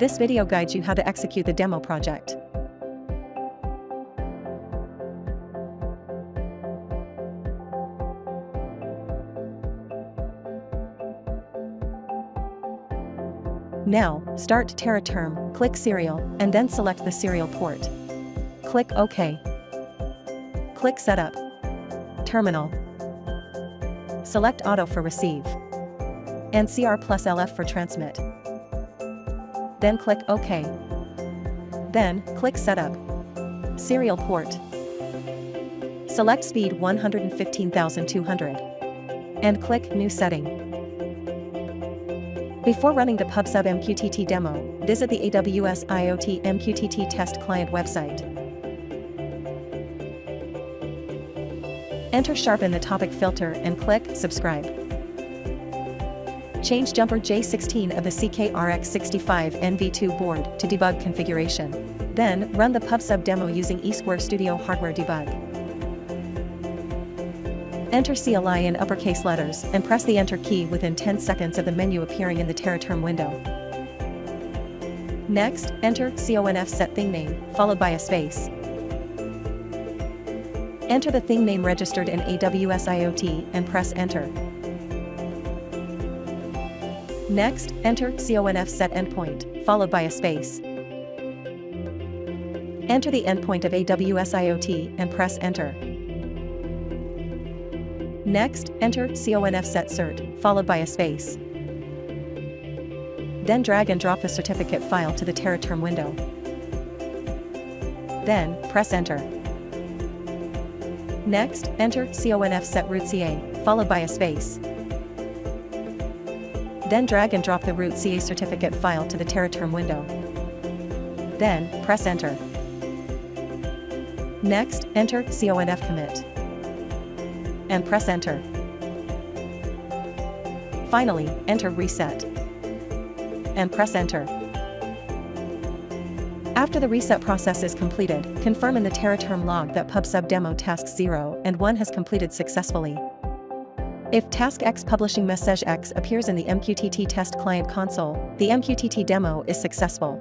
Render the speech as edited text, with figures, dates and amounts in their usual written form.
This video guides you how to execute the demo project. Now, start TerraTerm, click Serial, and then select the serial port. Click OK. Click Setup. Terminal. Select Auto for receive. And CR+LF for transmit. Then click OK. Then, click Setup. Serial port. Select speed 115,200. And click New setting. Before running the PubSub MQTT demo, visit the AWS IoT MQTT test client website. Enter Sharp in the topic filter and click Subscribe. Change jumper J16 of the CK-RX65N v2 board to debug configuration. Then, run the PubSub demo using eSquare Studio hardware debug. Enter CLI in uppercase letters and press the Enter key within 10 seconds of the menu appearing in the TerraTerm window. Next, enter CONF set thing name, followed by a space. Enter the thing name registered in AWS IoT and press Enter. Next, enter CONF set endpoint, followed by a space. Enter the endpoint of AWS IoT and press Enter. Next, enter CONF set cert, followed by a space. Then drag and drop the certificate file to the TerraTerm window. Then, press Enter. Next, enter CONF set root CA, followed by a space. Then drag and drop the root CA certificate file to the TerraTerm window. Then, press Enter. Next, enter CONF commit. And press Enter. Finally, enter Reset. And press Enter. After the reset process is completed, confirm in the TerraTerm log that PubSub demo tasks 0 and 1 has completed successfully. If task X publishing message X appears in the MQTT test client console, the MQTT demo is successful.